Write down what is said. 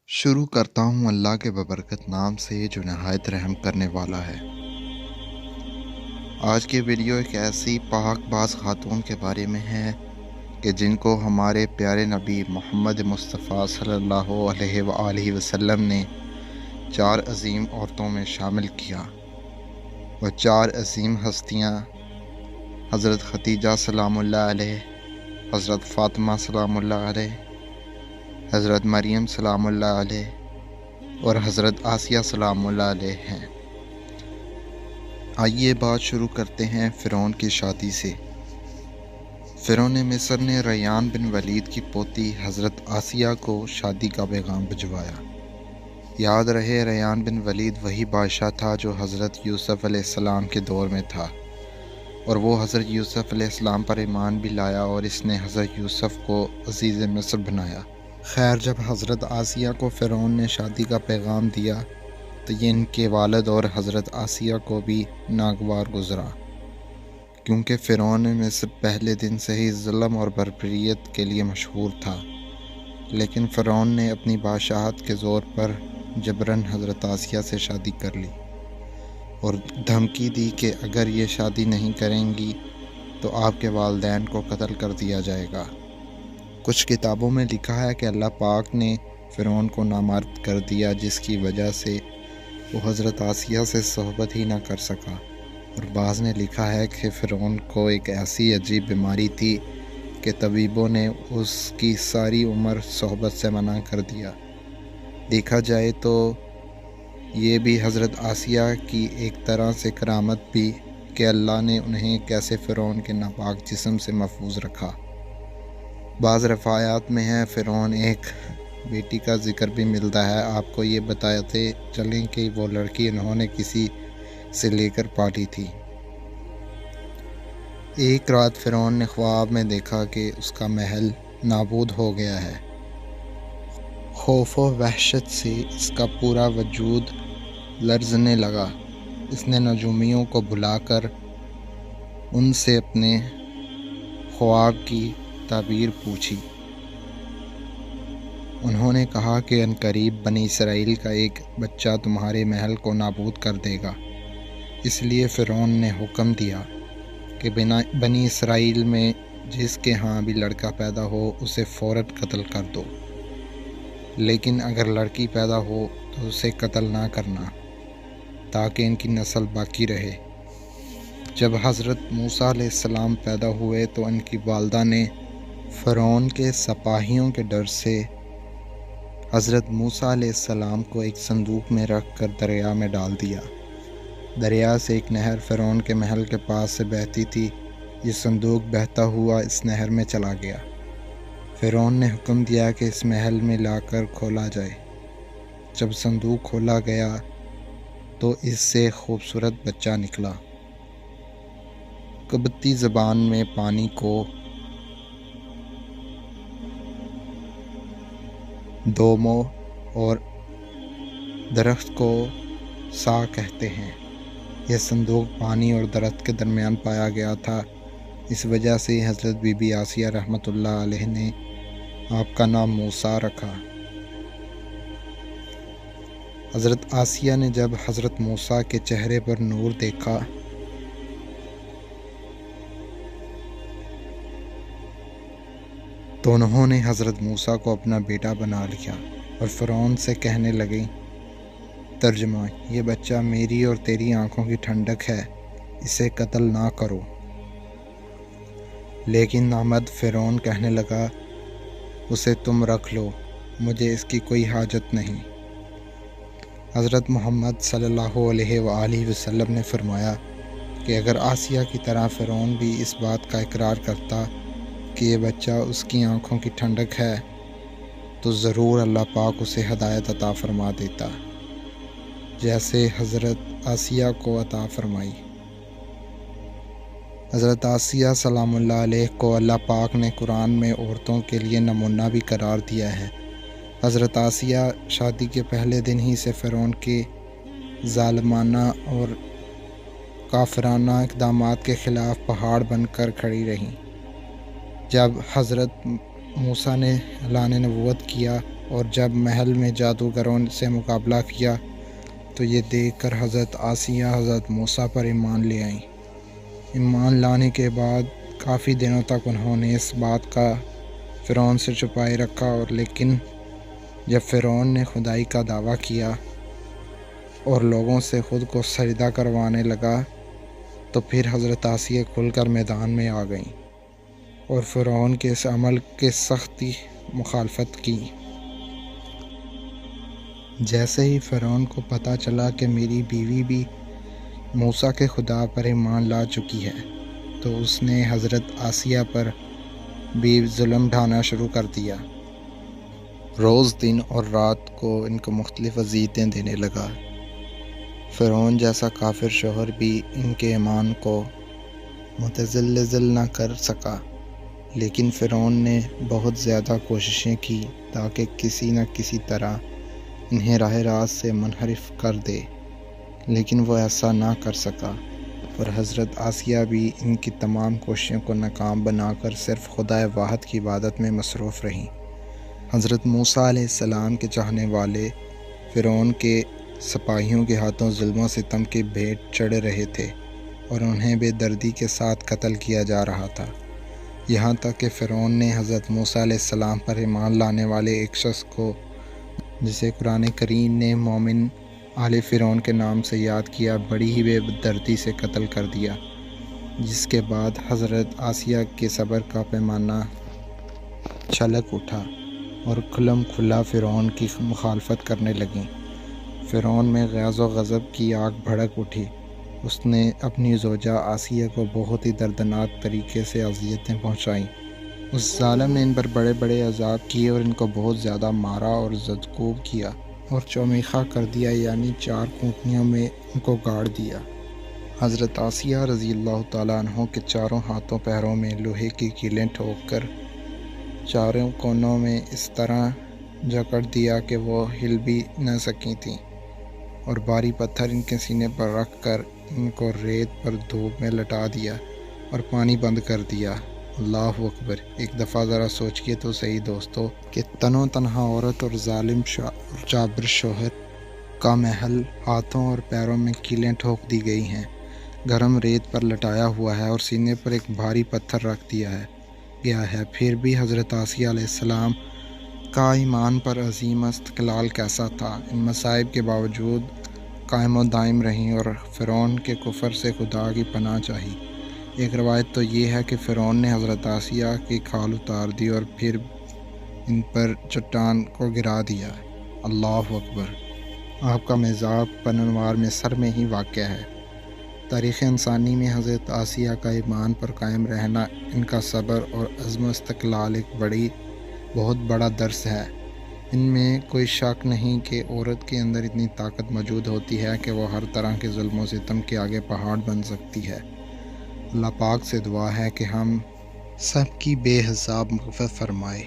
शुरू करता हूँ अल्लाह के बबरकत नाम से जो नहायत रहम करने वाला है। आज की वीडियो एक ऐसी पाक-बाज़ खातून के बारे में है कि जिनको हमारे प्यारे नबी मोहम्मद मुस्तफ़ा सल्लल्लाहु अलैहि वसल्लम ने 4 अज़ीम औरतों में शामिल किया। वह 4 अज़ीम हस्तियाँ हज़रत खदीजा सलामुल्लाह अलैह, हज़रत फ़ातिमा सलामुल्लाह अलैह, हज़रत मरियम सलामुल्लाह अलैह और हज़रत आसिया सलामुल्लाह अलैह हैं। आइए बात शुरू करते हैं फ़िरौन की शादी से। फ़िरौन मिस्र ने रैयान बिन वलीद की पोती हज़रत आसिया को शादी का पैगाम भिजवाया। याद रहे, रैयान बिन वलीद वही बादशाह था जो हज़रत यूसुफ़ अलैहिस्सलाम के दौर में था, और वो हज़रत यूसुफ़ अलैहिस्सलाम पर ईमान भी लाया और इसने हज़रत यूसुफ़ को अज़ीज़ मिस्र बनाया। खैर, जब हज़रत आसिया को फ़िरौन ने शादी का पैगाम दिया तो ये इनके वालिद और हज़रत आसिया को भी नागवार गुज़रा, क्योंकि फ़िरौन मिस्र पहले दिन से ही ज़ुल्म और बर्बरियत के लिए मशहूर था। लेकिन फ़िरौन ने अपनी बादशाहत के ज़ोर पर जबरन हज़रत आसिया से शादी कर ली और धमकी दी कि अगर ये शादी नहीं करेंगी तो आपके वालिदैन को कत्ल कर दिया जाएगा। कुछ किताबों में लिखा है कि अल्लाह पाक ने फ़िरौन को नामर्द कर दिया, जिसकी वजह से वो हज़रत आसिया से सोहबत ही ना कर सका। और बाज़ ने लिखा है कि फ़िरौन को एक ऐसी अजीब बीमारी थी कि तबीबों ने उसकी सारी उम्र सोहबत से मना कर दिया। देखा जाए तो ये भी हज़रत आसिया की एक तरह से करामत भी कि अल्लाह ने उन्हें कैसे फ़िरौन के नापाक जिस्म से महफूज रखा। बाज़ रफ़ायात में है फ़िरौन एक बेटी का ज़िक्र भी मिलता है। आपको ये बताते चलें कि वो लड़की इन्होंने किसी से लेकर पाली थी। एक रात फ़िरौन ने ख्वाब में देखा कि उसका महल नाबूद हो गया है। खौफ व वहशत से इसका पूरा वजूद लर्ज़ने लगा। इसने नजूमियों को बुलाकर उनसे अपने ख्वाब की ताबीर पूछी। उन्होंने कहा कि अनकरीब बनी इसराइल का एक बच्चा तुम्हारे महल को नाबूद कर देगा। इसलिए फ़िरौन ने हुक्म दिया कि बनी इसराइल में जिसके यहाँ भी लड़का पैदा हो उसे फ़ौरन कत्ल कर दो, लेकिन अगर लड़की पैदा हो तो उसे कत्ल ना करना, ताकि इनकी नस्ल बाकी रहे। जब हज़रत मूसा अलैहिस्सलाम पैदा हुए तो इनकी वालदा ने फ़िरौन के सिपाहियों के डर से हज़रत मूसा अलैहिस्सलाम को एक संदूक में रख कर दरिया में डाल दिया। दरिया से एक नहर फ़िरौन के महल के पास से बहती थी। ये संदूक बहता हुआ इस नहर में चला गया। फ़िरौन ने हुक्म दिया कि इस महल में लाकर खोला जाए। जब संदूक खोला गया तो इससे खूबसूरत बच्चा निकला। कब्ती ज़बान में पानी को दोमो और दरख्त को सा कहते हैं। यह संदूक पानी और दरख्त के दरमियान पाया गया था। इस वजह से हज़रत बीबी आसिया रहमतुल्लाह अलैह ने आपका नाम मूसा रखा। हज़रत आसिया ने जब हज़रत मूसा के चेहरे पर नूर देखा तो उन्होंने हज़रत मूसा को अपना बेटा बना लिया और फ़िरौन से कहने लगी, तर्जुमा, ये बच्चा मेरी और तेरी आंखों की ठंडक है, इसे कत्ल ना करो। लेकिन नामर्द फ़िरौन कहने लगा, उसे तुम रख लो, मुझे इसकी कोई हाजत नहीं। हज़रत मोहम्मद सल्लल्लाहु अलैहि वसल्लम ने फरमाया कि अगर आसिया की तरह फ़िरौन भी इस बात का इकरार करता कि ये बच्चा उसकी आंखों की ठंडक है तो ज़रूर अल्लाह पाक उसे हिदायत अता फ़रमा देता, जैसे हज़रत आसिया को अता फ़रमाई। हज़रत आसिया सलामुल्लाह अलैह को अल्लाह पाक ने कुरान में औरतों के लिए नमूना भी करार दिया है। हज़रत आसिया शादी के पहले दिन ही से फ़िरौन के ज़ालिमाना और काफिराना इक़दामात के ख़िलाफ़ पहाड़ बनकर खड़ी रहीं। जब हज़रत मूसा ने ऐलान नबूवत किया اور جب محل میں جادوگروں سے مقابلہ کیا تو یہ دیکھ کر حضرت آسیہ حضرت موسیٰ پر ایمان لے آئیں۔ ایمان لانے کے بعد کافی دنوں تک انہوں نے اس بات کا فرعون سے چھپائے رکھا، اور لیکن جب فرعون نے خدائی کا دعویٰ کیا اور لوگوں سے خود کو سجدہ کروانے لگا تو پھر حضرت آسیہ کھل کر میدان میں آ گئیں اور فرعون کے اس عمل کے سختی مخالفت کی۔ جیسے ہی فرعون کو پتہ چلا کہ میری بیوی بھی موسیٰ کے خدا پر ایمان لا چکی ہے تو اس نے حضرت آسیہ پر بھی ظلم ڈھانا شروع کر دیا۔ روز دن اور رات کو ان کو مختلف اذیتیں دینے لگا۔ فرعون جیسا کافر شوہر بھی ان کے ایمان کو متزلزل نہ کر سکا، لیکن فرعون نے بہت زیادہ کوششیں کی تاکہ کسی نہ کسی طرح انہیں راہ راست سے منحرف کر دے، لیکن وہ ایسا نہ کر سکا، اور حضرت آسیہ بھی ان کی تمام کوششوں کو ناکام بنا کر صرف خدا واحد کی عبادت میں مصروف رہیں۔ حضرت موسیٰ علیہ السلام کے چاہنے والے فرعون کے سپاہیوں کے ہاتھوں ظلم و ستم کے بھیٹ چڑھ رہے تھے اور انہیں بے دردی کے ساتھ قتل کیا جا رہا تھا، یہاں تک کہ فرعون نے حضرت موسیٰ علیہ السلام پر ایمان لانے والے ایک شخص کو، جسے قرآن کریم نے مومن آل فرعون کے نام سے یاد کیا، بڑی ہی بے دردی سے قتل کر دیا، جس کے بعد حضرت آسیہ کے صبر کا پیمانہ چھلک اٹھا اور کھلم کھلا فرعون کی مخالفت کرنے لگیں۔ فرعون میں غیظ و غضب کی آگ بھڑک اٹھی۔ اس نے اپنی زوجہ آسیہ کو بہت ہی دردناک طریقے سے اذیتیں پہنچائیں۔ اس ظالم نے ان پر بڑے بڑے عذاب کیے اور ان کو بہت زیادہ مارا اور زدکوب کیا اور چومیخا کر دیا، یعنی 4 کونٹنیوں میں ان کو گاڑ دیا۔ حضرت آسیہ رضی اللہ تعالیٰ عنہ کے چاروں ہاتھوں پیروں میں لوہے کی کیلیں ٹھوک کر چاروں کونوں میں اس طرح جکڑ دیا کہ وہ ہل بھی نہ سکی تھیں، اور بھاری پتھر ان کے سینے پر رکھ کر ان کو ریت پر دھوپ میں لٹا دیا اور پانی بند کر دیا۔ اللہ اکبر! ایک دفعہ ذرا سوچئے تو صحیح دوستو کہ تنو تنہا عورت اور ظالم اور جابر شوہر کا محل ہاتھوں اور پیروں میں کیلیں ٹھوک دی گئی ہیں، گرم ریت پر لٹایا ہوا ہے اور سینے پر ایک بھاری پتھر رکھ دیا گیا ہے، پھر بھی حضرت آسیہ علیہ السلام کا ایمان پر عظیم استقلال کیسا تھا! ان مصائب کے باوجود قائم و دائم رہیں اور فرعون کے کفر سے خدا کی پناہ چاہی۔ ایک روایت تو یہ ہے کہ فرعون نے حضرت آسیہ کی کھال اتار دی اور پھر ان پر چٹان کو گرا دیا۔ اللہ اکبر! آپ کا مزاج پنوار مصر میں ہی واقع ہے۔ تاریخ انسانی میں حضرت آسیہ کا ایمان پر قائم رہنا، ان کا صبر اور عزم و استقلال ایک بہت بڑا درس ہے۔ ان میں کوئی شک نہیں کہ عورت کے اندر اتنی طاقت موجود ہوتی ہے کہ وہ ہر طرح کے ظلم و ستم کے آگے پہاڑ بن سکتی ہے۔ اللہ پاک سے دعا ہے کہ ہم سب کی بے حساب مغفرت فرمائے۔